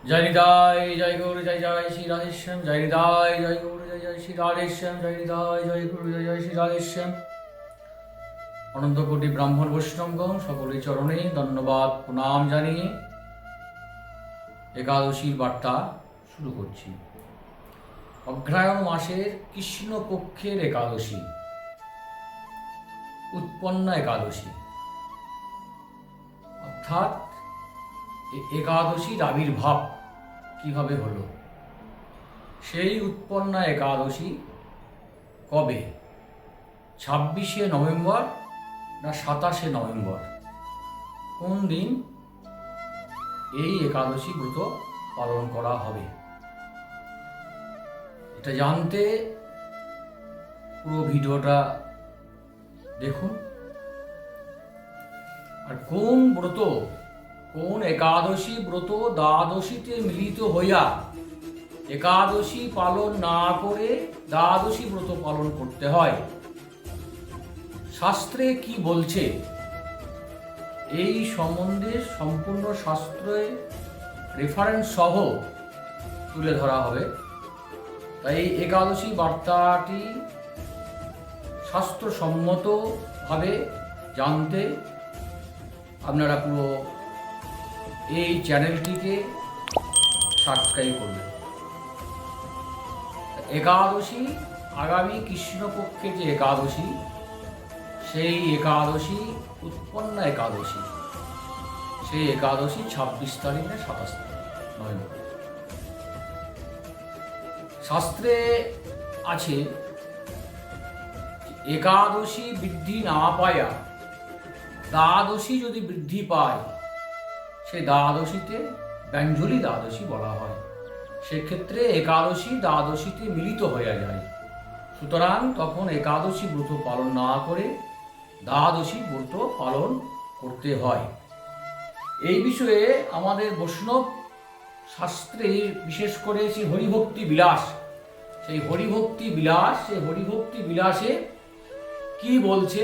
जय निताय जय गुरु जय जय श्री राधेश्याम जय निताय जय गुरु जय जय श्री राधेश्याम जय निताय जय गुरु जय जय श्री राधेश्याम অনন্ত কোটি ব্রাহ্মণ বৈষ্ণবগণ সকলের চরণে ধন্যবাদ প্রণাম জানিয়ে একাদশীর বার্তা শুরু করছি। অগ্রহায়ণ মাসের কৃষ্ণপক্ষের একাদশী, উৎপন্না একাদশী, অর্থাৎ একাদশীর আবির্ভাব কিভাবে হলো, সেই উৎপন্না একাদশী কবে? 26শে নভেম্বর না 27শে নভেম্বর, কোন দিন এই একাদশী ব্রত পালন করা হবে? এটা জানতে পুরো ভিডিওটা দেখুন। আর কোন ব্রত, কোন একাদশী ব্রত দ্বাদশীতে মিলিত হইয়া একাদশী পালন না করে দ্বাদশী ব্রত পালন করতে হয়, শাস্ত্রে কি বলছে এই সম্বন্ধে সম্পূর্ণ শাস্ত্রের রেফারেন্স সহ তুলে ধরা হবে। তাই এই একাদশী বার্তাটি শাস্ত্রসম্মতভাবে জানতে আপনারা পুরো এই চ্যানেলটিকে সাবস্ক্রাইব করবেন। একাদশী, আগামী কৃষ্ণপক্ষের যে একাদশী, সেই একাদশী উৎপন্না একাদশী, সেই একাদশী 26 তারিখ না 27 নভেম্বর। শাস্ত্রে আছে একাদশী বৃদ্ধি না পায়া দ্বাদশী যদি বৃদ্ধি পায়, সেই দ্বাদশীতে ব্যঞ্জলি দ্বাদশী বলা হয়। সেক্ষেত্রে একাদশী দ্বাদশীতে মিলিত হয়ে যায়। সুতরাং তখন একাদশী ব্রত পালন না করে দ্বাদশী ব্রত পালন করতে হয়। এই বিষয়ে আমাদের বৈষ্ণব শাস্ত্রে, বিশেষ করে সেই হরিভক্তি বিলাস, সেই হরিভক্তি বিলাসে কি বলছে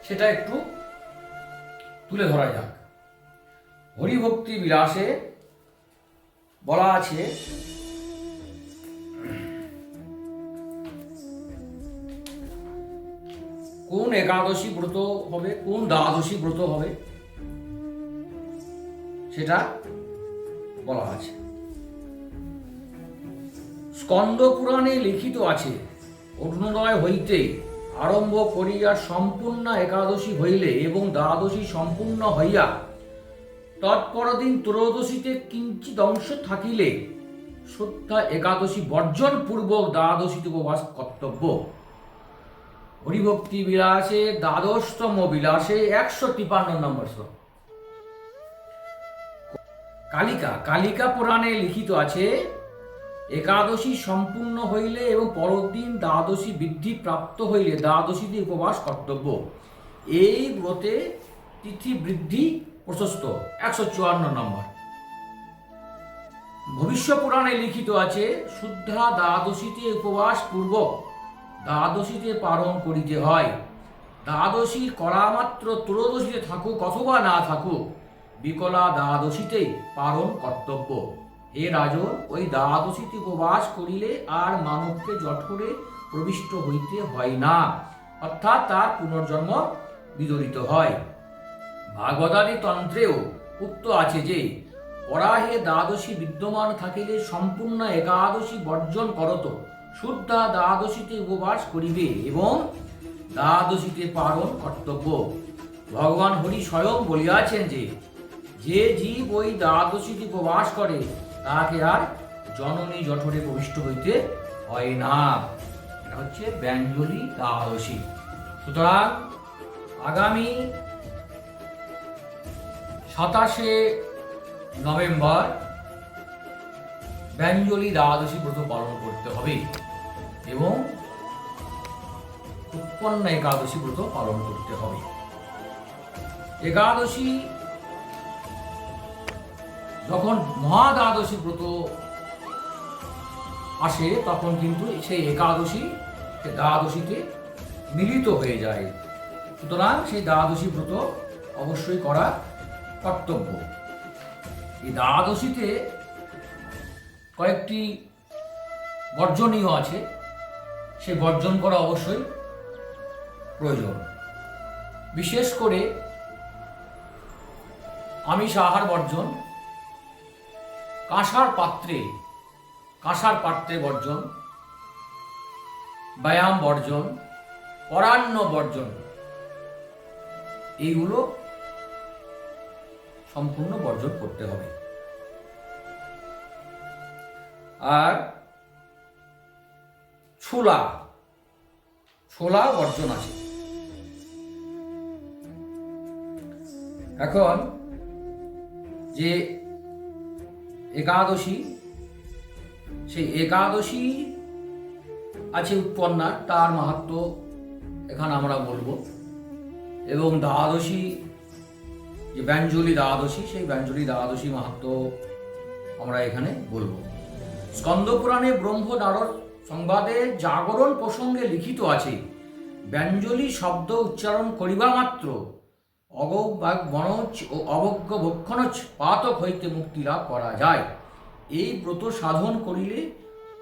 সেটা একটু তুলে ধরা যাক। হরিভক্তি বিলাসে বলা আছে, কোন একাদশী ব্রত হবে, কোন দ্বাদশী ব্রত হবে সেটা বলা আছে। স্কন্দ পুরাণে লিখিত আছে, অরুণোদয় হইতে আরম্ভ করিয়া সম্পূর্ণ একাদশী হইলে এবং দ্বাদশী সম্পূর্ণ হইয়া তৎপরদিন ত্রয়োদশীতে কিঞ্চিৎ অংশ থাকিলে শুদ্ধা একাদশী বর্জন পূর্বক দ্বাদশীতে উপবাস কর্তব্য। হরিভক্তি বিলাসে দ্বাদশতম বিলাসে 153 নম্বর শ্লোক। কালিকা পুরাণে লিখিত আছে, একাদশী সম্পূর্ণ হইলে এবং পরদিন দ্বাদশী বৃদ্ধি প্রাপ্ত হইলে দ্বাদশীতে উপবাস কর্তব্য। এই ব্রতে তিথি বৃদ্ধি প্রশস্ত 154 নম্বর। ভবিষ্য পুরাণে লিখিত আছে, শুদ্ধা দ্বাদশীতে উপবাস পূর্বক দ্বাদশীতে পালন করিতে হয়। দ্বাদশী করা মাত্র ত্রয়োদশীতে থাকুক অথবা না থাকুক, বিকলা দ্বাদশীতেই পালন কর্তব্য। হে রাজন, ওই দ্বাদশীতে উপবাস করিলে আর মানবকে জঠরে প্রবিষ্ট হইতে হয় না, অর্থাৎ তার পুনর্জন্ম বিদরিত হয়। ভাগবতাদি তন্ত্রেও উক্ত আছে যে, পরাহে দ্বাদশী বিদ্যমান থাকিলে সম্পূর্ণ একাদশী বর্জন করত, শুদ্ধা দ্বাদশীতে উপবাস করিবে এবং দ্বাদশীতে পালন কর্তব্য। ভগবান হরি স্বয়ং বলিয়াছেন যে, যে জীব ওই দ্বাদশীতে উপবাস করে তাকে আর জননী জঠরে প্রবিষ্ট হইতে হয় না। এটা হচ্ছে ব্যঞ্জলি দ্বাদশী। সুতরাং আগামী 27শে নভেম্বর ব্যঞ্জলি দ্বাদশী ব্রত পালন করতে হবে এবং উৎপন্না একাদশী ব্রত পালন করতে হবে। একাদশী যখন মহাদ্বাদশী ব্রত আসে, তখন কিন্তু সেই একাদশী দ্বাদশীতে মিলিত হয়ে যায়। সুতরাং সেই দ্বাদশী ব্রত অবশ্যই করা কর্তব্য। এই দ্বাদশীতে কয়েকটি বর্জনীয় আছে, সে বর্জন করা অবশ্যই প্রয়োজন। বিশেষ করে আমিষ আহার বর্জন, কাঁসার পাত্রে বর্জন, ব্যায়াম বর্জন, পরান্ন বর্জন, এইগুলো সম্পূর্ণ বর্জন করতে হবে। আর ছোলা বর্জন আছে। এখন যে একাদশী, সেই একাদশী আছে উৎপন্না, তার মাহাত্ম্য এখানে আমরা বলবো। এবং দ্বাদশী, যে ব্যঞ্জলি দ্বাদশী, সেই ব্যঞ্জলি দ্বাদশী মাহাত্ম্য আমরা এখানে বলবো। স্কন্দপুরাণে ব্রহ্ম নারদ সংবাদে জাগরণ প্রসঙ্গে লিখিত আছে, ব্যঞ্জলি শব্দ উচ্চারণ করিবা মাত্র অগবাগ মনোজ ও অবজ্ঞ ভক্ষণজ পাতক হইতে মুক্তি লাভ করা যায়। এই ব্রত সাধন করিলে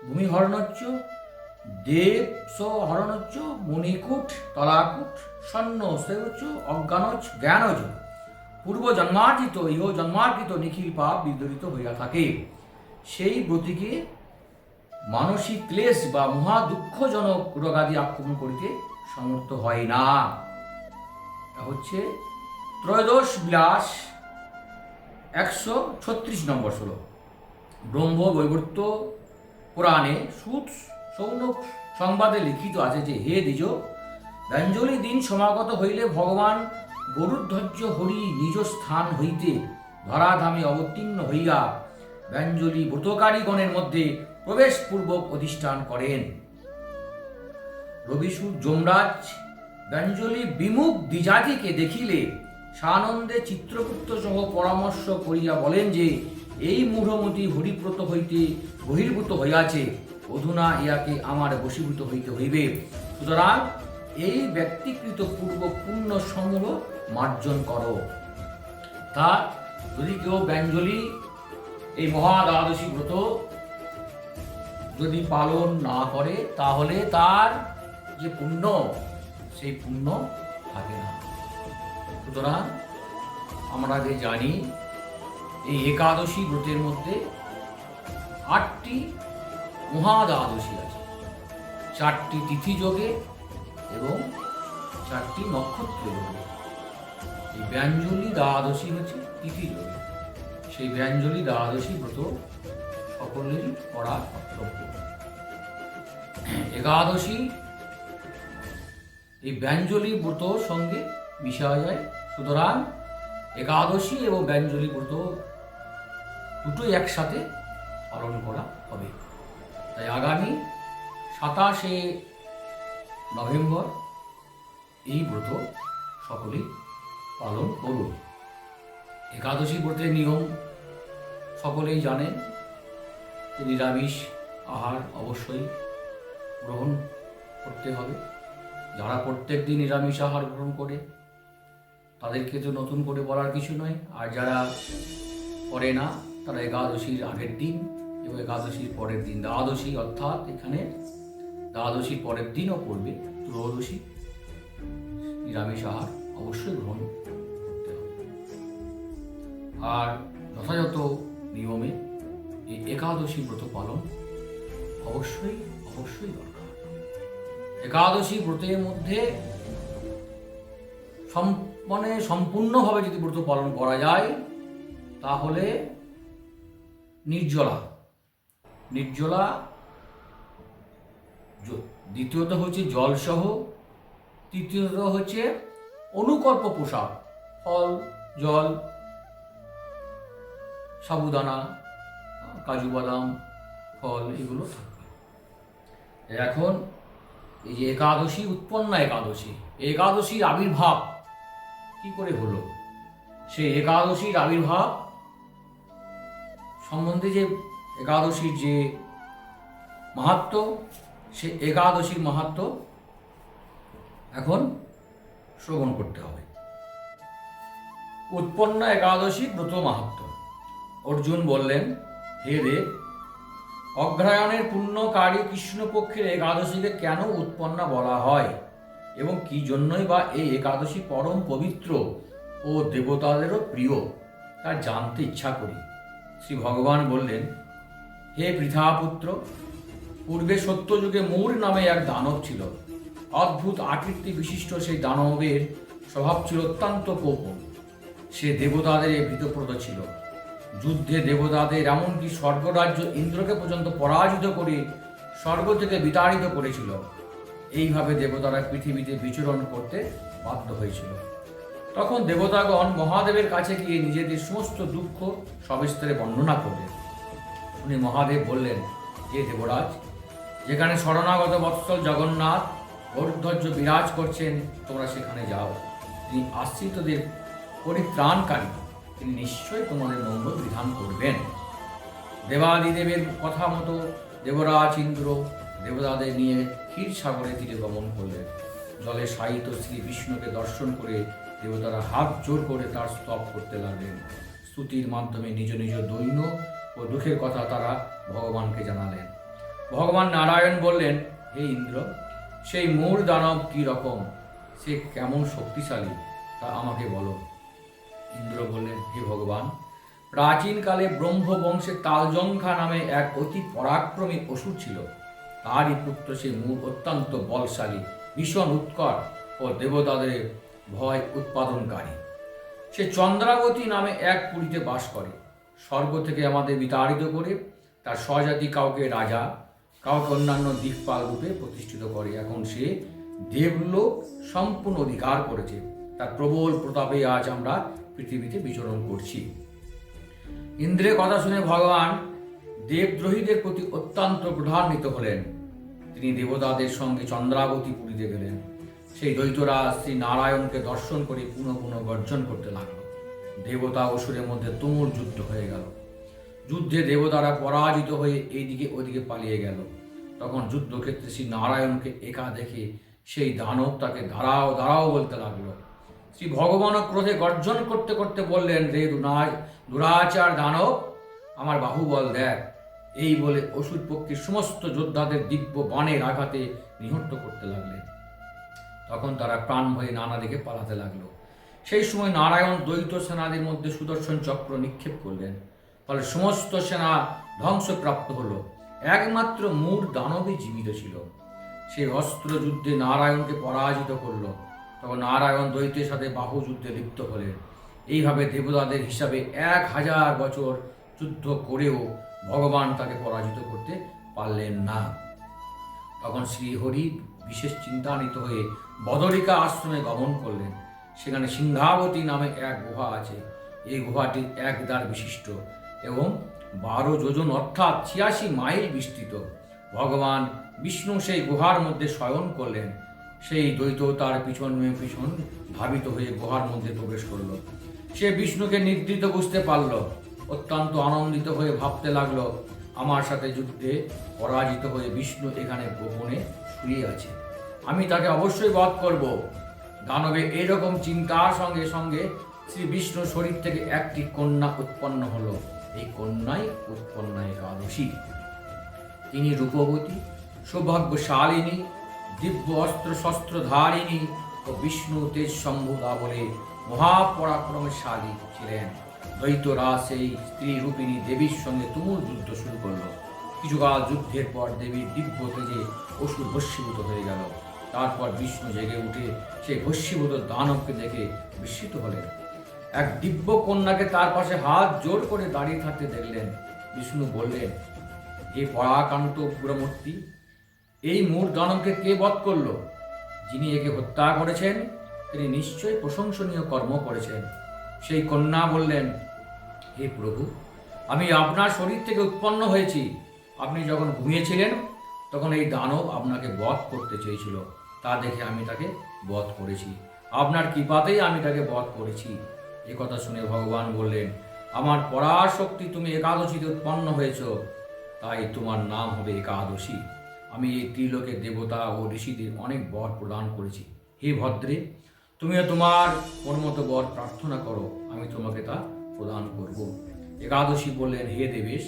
ভূমিহরণচ্য, দেবস হরণচ্য, মণিকূট তলাকূট, স্বর্ণ সেউচ, অজ্ঞানচ জ্ঞানজ, পূর্ব জন্মার্জিত ইহ জন্মার্জিত নিখিল পাপ বিদরিত হইয়া থাকে। সেই ব্রতিকে মানসিক ক্লেশ বা মহা দুঃখজনক রোগাদি আক্রমণ করিতে সমর্থ হয় না। তা হচ্ছে ত্রয়োদশ বিলাস 136 নম্বর শ্লোক। ব্রহ্ম বৈবর্ত পুরাণে সুত সৌনক সংবাদে লিখিত আছে যে, হে দ্বিজ, ব্যঞ্জলি দিন সমাগত হইলে ভগবান গরুধ্বজ হরি নিজ স্থান হইতে ধরাধামে অবতীর্ণ হইয়া ব্যঞ্জলি ব্রতকারীগণের মধ্যে প্রবেশপূর্বক অধিষ্ঠান করেন। রবিসুর যমরাজ ব্যঞ্জলি বিমুখ দ্বিজাতিকে দেখিলে সানন্দে চিত্রগুপ্ত সহ পরামর্শ করিয়া বলেন যে, এই মূঢ়মতি হরিব্রত হইতে বহির্ভূত হইয়াছে, অধুনা ইহাকে আমার বশীভূত হইতে হইবে। সুতরাং এই ব্যক্তিকৃত পূর্ব পুণ্য সমূহ মার্জন করো। তা যদি কেউ ব্যঞ্জলি, এই মহা দ্বাদশী ব্রত যদি পালন না করে, তাহলে তার যে পুণ্য, সেই পুণ্য থাকে না। সুতরাং আমরা যে জানি, এই একাদশী ব্রতের মধ্যে 8টি মহা দ্বাদশী আছে, 4টি তিথি যোগে এবং 4টি নক্ষত্র যোগে। এই ব্যঞ্জলি দ্বাদশী হচ্ছে তিথি যোগে। সেই ব্যঞ্জলি দ্বাদশী ব্রত সকলেরই করা কর্তব্য। একাদশী এই ব্যঞ্জলি ব্রত সঙ্গে মিশা যায়। সুতরাং একাদশী এবং ব্যঞ্জলি ব্রত দুটোই একসাথে পালন করা হবে। তাই আগামী 27শে নভেম্বর এই ব্রত সকলেই পালন করুন। একাদশী ব্রতের নিয়ম সকলেই জানেন, নিরামিষ আহার অবশ্যই গ্রহণ করতে হবে। যারা প্রত্যেক দিন নিরামিষ আহার গ্রহণ করে তাদেরকে তো নতুন করে বলার কিছু নয়। আর যারা করে না, তারা একাদশীর আগের দিন এবং একাদশীর পরের দিন, দ্বাদশী অর্থাৎ এখানে দ্বাদশীর পরের দিনও পড়বে ত্রয়োদশী, নিরামিষ আহার অবশ্যই গ্রহণ করতে হবে। আর যথাযথ নিয়মে এই একাদশী ব্রত পালন অবশ্যই দরকার। একাদশী ব্রতের মধ্যে সম্পূর্ণভাবে যদি ব্রত পালন করা যায়, তাহলে নির্জলা, দ্বিতীয়ত হচ্ছে জলসহ, তৃতীয়ত হচ্ছে অনুকল্প পোশাক, ফল, জল, সাবুদানা, কাজু বাদাম, ফল, এগুলো থাকবে। এখন এই যে একাদশী, উৎপন্না একাদশীর আবির্ভাব কি করে হলো, সেই একাদশীর আবির্ভাব সম্বন্ধে যে একাদশীর যে মাহাত্ম্য, সে একাদশীর মাহাত্ম্য এখন শ্রবণ করতে হবে। উৎপন্না একাদশী ব্রত মাহাত্ম্য। অর্জুন বললেন, হে দেব, অগ্রহায়ণের পুণ্যকারী কৃষ্ণপক্ষের একাদশীকে কেন উৎপন্না বলা হয় এবং কি জন্যই বা এই একাদশী পরম পবিত্র ও দেবতাদেরও প্রিয় তা জানতে ইচ্ছা করি। শ্রী ভগবান বললেন, হে পৃথাপুত্র, পূর্বে সত্যযুগে মূর নামে এক দানব ছিল। অদ্ভুত আকৃতি বিশিষ্ট সেই দানবের স্বভাব ছিল অত্যন্ত কোপন। সে দেবতাদের ভীতপ্রদ ছিল। যুদ্ধে দেবতাদের এমনকি স্বর্গরাজ্য ইন্দ্রকে পর্যন্ত পরাজিত করে স্বর্গ থেকে বিতাড়িত করেছিল। এইভাবে দেবতারা পৃথিবীতে বিচরণ করতে বাধ্য হয়েছিল। তখন দেবতাগণ মহাদেবের কাছে গিয়ে নিজেদের সমস্ত দুঃখ সবিস্তারে বর্ণনা করলেন। উনি মহাদেব বললেন, হে দেবরাজ, যেখানে শরণাগত বৎসল জগন্নাথ গৌরধ্বজ বিরাজ করছেন, তোমরা সেখানে যাও। তিনি আশ্রিতদের পরিত্রাণকারী, তিনি নিশ্চয়ই তোমাদের মঙ্গল বিধান করবেন। দেবাদিদেবের কথা মতো দেবরাজ ইন্দ্র দেবতাদের নিয়ে ক্ষীরসাগরের তীরে গমন করলেন। জলে শায়িত শ্রী বিষ্ণুকে দর্শন করে দেবতারা হাত জোর করে তার স্তব করতে লাগলেন। স্তুতির মাধ্যমে নিজ নিজ দৈন্য ও দুঃখের কথা তারা ভগবানকে জানালেন। ভগবান নারায়ণ বললেন, হে ইন্দ্র, সেই মূর দানব কি রকম, সে কেমন শক্তিশালী তা আমাকে বলো। ইন্দ্র বললেন, হে ভগবান, প্রাচীনকালে ব্রহ্মবংশে তালজঙ্ঘা নামে এক অতি পরাক্রমী অসুর ছিল। তারই পুত্র সে মূর অত্যন্ত বলশালী, ভীষণ উৎকট ও দেবতাদের ভয় উৎপাদনকারী। সে চন্দ্রাবতী নামে এক পুরীতে বাস করে। স্বর্গ থেকে আমাদের বিতাড়িত করে তার স্বজাতি কাউকে রাজা, কাউকে অন্যান্য দিকপাল রূপে প্রতিষ্ঠিত করে। এখন সে দেবলোক সম্পূর্ণ অধিকার করেছে। তার প্রবল প্রতাপে আজ আমরা পৃথিবীতে বিচরণ করছি। ইন্দ্রের কথা শুনে ভগবান দেবদ্রোহীদের প্রতি অত্যন্ত ক্রোধান্বিত হলেন। তিনি দেবতাদের সঙ্গে চন্দ্রাবতী পুরীতে গেলেন। সেই দৈত্যরাজ শ্রী নারায়ণকে দর্শন করে পুনঃ পুনঃ গর্জন করতে লাগল। দেবতা অসুরের মধ্যে তুমুল যুদ্ধ হয়ে গেল। যুদ্ধে দেবতারা পরাজিত হয়ে এইদিকে ওদিকে পালিয়ে গেল। তখন যুদ্ধক্ষেত্রে শ্রী নারায়ণকে একা দেখে সেই দানব তাকে দাঁড়াও দাঁড়াও বলতে লাগলো। শ্রী ভগবানও ক্রোধে গর্জন করতে করতে বললেন, রে দুরাচার দানব, আমার বাহুবল দেখ। এই বলে অসুর পক্ষের সমস্ত যোদ্ধাদের দিব্য বাণের আঘাতে নিহত করতে লাগলেন। তখন তারা প্রাণ ভয়ে নানা দিকে পালাতে লাগলো। সেই সময় নারায়ণ দ্বৈত সেনাদের মধ্যে সুদর্শন চক্র নিক্ষেপ করলেন। ফলে সমস্ত সেনা ধ্বংসপ্রাপ্ত হলো। একমাত্র মূর দানবই জীবিত ছিল। সেই অস্ত্র যুদ্ধে নারায়ণকে পরাজিত করল। তখন নারায়ণ দৈত্যের সাথে বাহু যুদ্ধে লিপ্ত হলেন। এইভাবে দেবতাদের হিসাবে 1000 বছর যুদ্ধ করেও ভগবান তাকে পরাজিত করতে পারলেন না। তখন শ্রীহরি বিশেষ চিন্তান্বিত হয়ে বদরিকা আশ্রমে গমন করলেন। সেখানে সিংহাবতী নামে এক গুহা আছে। এই গুহাটি 1 দ্বার বিশিষ্ট এবং 12 যোজন অর্থাৎ 86 মাইল বিস্তৃত। ভগবান বিষ্ণু সেই গুহার মধ্যে শয়ন করলেন। সেই দৈত্য তার পিছন পিছন ধাবিত হয়ে গুহার মধ্যে প্রবেশ করল। সে বিষ্ণুকে নিদ্রিত বুঝতে পারল। অত্যন্ত আনন্দিত হয়ে ভাবতে লাগলো, আমার সাথে যুদ্ধে পরাজিত হয়ে বিষ্ণু এখানে গোপনে শুয়ে আছে, আমি তাকে অবশ্যই বধ করব। দানবে এরকম চিন্তার সঙ্গে সঙ্গে শ্রী বিষ্ণুর শরীর থেকে একটি কন্যা উৎপন্ন হলো। এই কন্যাই উৎপন্না একাদশী। তিনি রূপবতী, সৌভাগ্যশালিনী, দিব্য অস্ত্র শস্ত্রধারিণী ও বিষ্ণু তেজ সম্ভুতা বলে মহাপরাক্রমশালী ছিলেন। দৈত্যরাজ সেই স্ত্রী রূপিণী দেবীর সঙ্গে তুমুল যুদ্ধ শুরু করল। কিছুকাল যুদ্ধের পর দেবীর দিব্য তেজে অসুর ভস্মীভূত হয়ে গেল। তারপর বিষ্ণু জেগে উঠে সেই ভস্মীভূত দানবকে দেখে বিস্মিত হলেন। এক দিব্য কন্যাকে তার পাশে হাত জোর করে দাঁড়িয়ে থাকতে দেখলেন। বিষ্ণু বললেন, হে পরাকান্ত উগ্রমূর্তি, এই মূর দানবকে কে বধ করল? যিনি একে হত্যা করেছেন তিনি নিশ্চয়ই প্রশংসনীয় কর্ম করেছেন। সেই কন্যা বললেন, হে প্রভু, আমি আপনার শরীর থেকে উৎপন্ন হয়েছি। আপনি যখন ঘুমিয়েছিলেন তখন এই দানব আপনাকে বধ করতে চেয়েছিল। তা দেখে আমি তাকে বধ করেছি। আপনার কৃপাতেই আমি তাকে বধ করেছি। এ কথা শুনে ভগবান বললেন, আমার পরাশক্তি, তুমি একাদশীতে উৎপন্ন হয়েছ, তাই তোমার নাম হবে একাদশী। আমি এই ত্রিলোকের দেবতা ও ঋষিদের অনেক বর প্রদান করেছি। হে ভদ্রে, তুমিও তোমার মতো বর প্রার্থনা করো, আমি তোমাকে তা প্রদান করব। একাদশী বললেন, হে দেবেশ,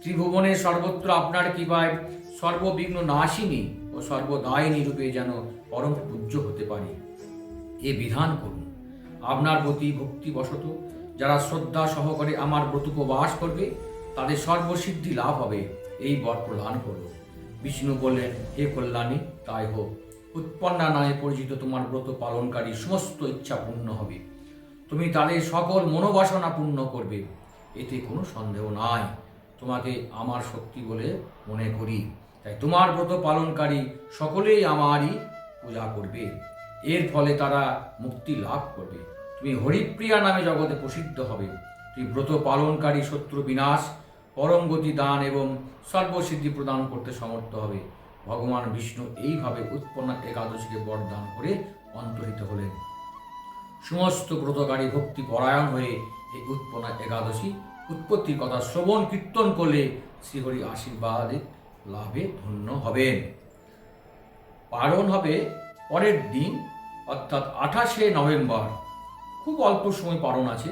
ত্রিভুবনে সর্বত্র আপনার কৃপায় সর্ববিঘ্ন নাশিনী ও সর্বদায়িনী রূপে যেন পরম পূজ্য হতে পারি এ বিধান করুন। আপনার প্রতি ভক্তিবশত যারা শ্রদ্ধা সহকারে আমার ব্রত উপবাস করবে তাদের সর্বসিদ্ধি লাভ হবে, এই বর প্রদান করো। বিষ্ণু বললেন, হে কল্যাণী, তাই হোক। উৎপন্না নামে পরিচিত তোমার ব্রত পালনকারী সমস্ত ইচ্ছা পূর্ণ হবে। তুমি তাদের সকল মনোবাসনা পূর্ণ করবে, এতে কোনো সন্দেহ নাই। তোমাকে আমার শক্তি বলে মনে করি, তাই তোমার ব্রত পালনকারী সকলেই আমারই পূজা করবে। এর ফলে তারা মুক্তি লাভ করবে। তুমি হরিপ্রিয়া নামে জগতে প্রসিদ্ধ হবে। তুমি ব্রত পালনকারী শত্রু বিনাশ, পরম গতি দান এবং সর্বসিদ্ধি প্রদান করতে সমর্থ হবে। ভগবান বিষ্ণু এইভাবে উৎপন্না একাদশীকে বরদান করে অন্তর্হিত হলেন। সমস্ত ব্রতকারী ভক্তি পরায়ণ হয়ে এই উৎপন্না একাদশী উৎপত্তির কথা শ্রবণ কীর্তন করলে শ্রীহরি আশীর্বাদে লাভে ধন্য হবেন। পালন হবে পরের দিন, অর্থাৎ 28শে নভেম্বর। খুব অল্প সময় পালন আছে,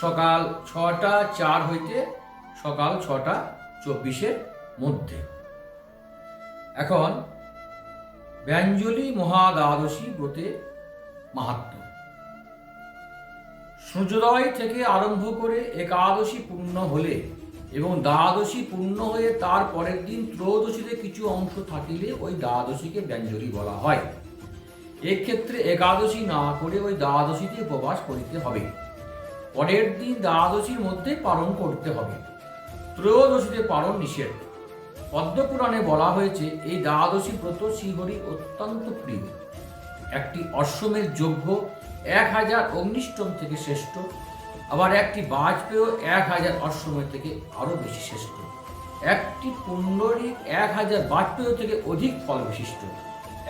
সকাল 6টা 4 হইতে সকাল 6টা 24 মধ্যে। এখন ব্যঞ্জলি মহাদ্বাদশী ব্রতে মাহাত্ম্য। সূর্যোদয় থেকে আরম্ভ করে একাদশী পূর্ণ হলে এবং দ্বাদশী পূর্ণ হয়ে তার পরের দিন ত্রয়োদশীতে কিছু অংশ থাকিলে ওই দ্বাদশীকে ব্যঞ্জলি বলা হয়। এক্ষেত্রে একাদশী না করে ওই দ্বাদশীতে উপবাস করিতে হবে। পরের দিন দ্বাদশীর মধ্যে পালন করতে হবে। ত্রয়োদশীতে পালন নিষেধ। পদ্মপুরাণে বলা হয়েছে এই দ্বাদশী ব্রত শ্রীহরি অত্যন্ত প্রিয়। একটি অশ্বমের যজ্ঞ 1000 অগ্নিষ্টম থেকে শ্রেষ্ঠ, আবার একটি বাজপেয় 1000 অশ্বমের থেকে আরও বেশি শ্রেষ্ঠ। একটি পুণ্ডরিক 1000 বাজপেয় থেকে অধিক ফল বিশিষ্ট।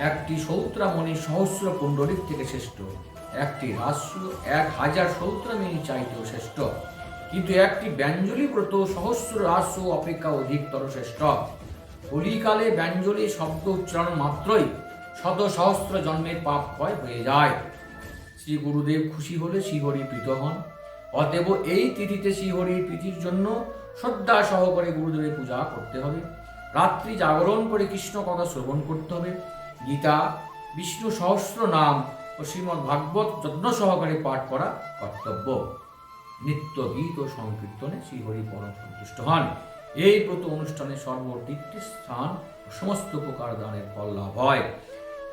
একটি সৌত্রামণি সহস্র পুণ্ডরিক থেকে শ্রেষ্ঠ। একটি রাস্য 1000 সৌত্রামণি চাইতেও শ্রেষ্ঠ, কিন্তু একটি ব্যঞ্জলি ব্রত সহস্র রাস্য অপেক্ষা অধিকতর শ্রেষ্ঠ। কলিকালে ব্যঞ্জলি শব্দ উচ্চারণ মাত্রই শত সহস্র জন্মের পাপ ক্ষয় হয়ে যায়। শ্রী গুরুদেব খুশি হলে শ্রীহরি প্রীত হন। অতএব এই তিথিতে শ্রীহরির প্রীতির জন্য শ্রদ্ধা সহকারে গুরুদেবের পূজা করতে হবে। রাত্রি জাগরণ করে কৃষ্ণ কথা শ্রবণ করতে হবে। গীতা, বিষ্ণু সহস্র নাম ও শ্রীমদ্ ভাগবত যত্ন সহকারে পাঠ করা কর্তব্য। নিত্য গীত ও সংকীর্তনে শ্রীহরি পরম সন্তুষ্ট হন। এই ব্রত অনুষ্ঠানে সর্বতীর্থ স্থান ও সমস্ত প্রকার দানের ফল লাভ হয়।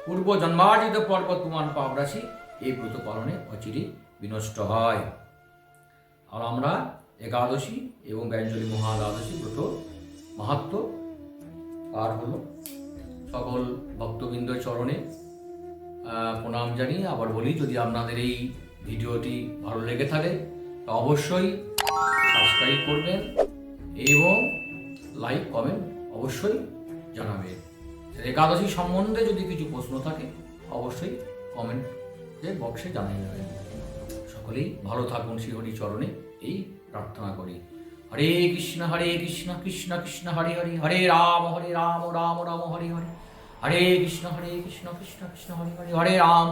পূর্ব জন্মার্জিত পর্বত প্রমাণ পাপ রাশি এই ব্রত পালনে অচিরে বিনষ্ট হয়। আর আমরা একাদশী এবং ব্যঞ্জলি মহাদ্বাদশী ব্রত মাহাত্ম্য আর হলো সকল ভক্তবৃন্দ চরণে প্রণাম জানিয়ে আবার বলি, যদি আপনাদের এই ভিডিওটি ভালো লেগে থাকে তা অবশ্যই সাবস্ক্রাইব করবেন এবং লাইক কমেন্ট অবশ্যই জানাবেন। একাদশী সম্বন্ধে যদি কিছু প্রশ্ন থাকে অবশ্যই কমেন্টে বক্সে জানিয়ে যাবেন। সকলেই ভালো থাকুন, শ্রীহরি চরণে এই প্রার্থনা করি। হরে কৃষ্ণ কৃষ্ণ কৃষ্ণ হরে হরে, হরে রাম রাম রাম হরে হরে, হরে কৃষ্ণ কৃষ্ণ কৃষ্ণ হরে হরে, হরে রাম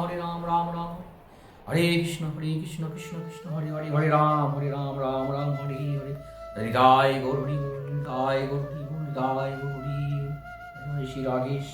রাম রাম হরে কৃষ্ণ কৃষ্ণ কৃষ্ণ হরে হরে, হরে রাম রাম রাম হরে হরে। হৃদয় গৌরী, হৃদয় গৌরী, হৃদয় গৌরী, শ্রী রাগেশ।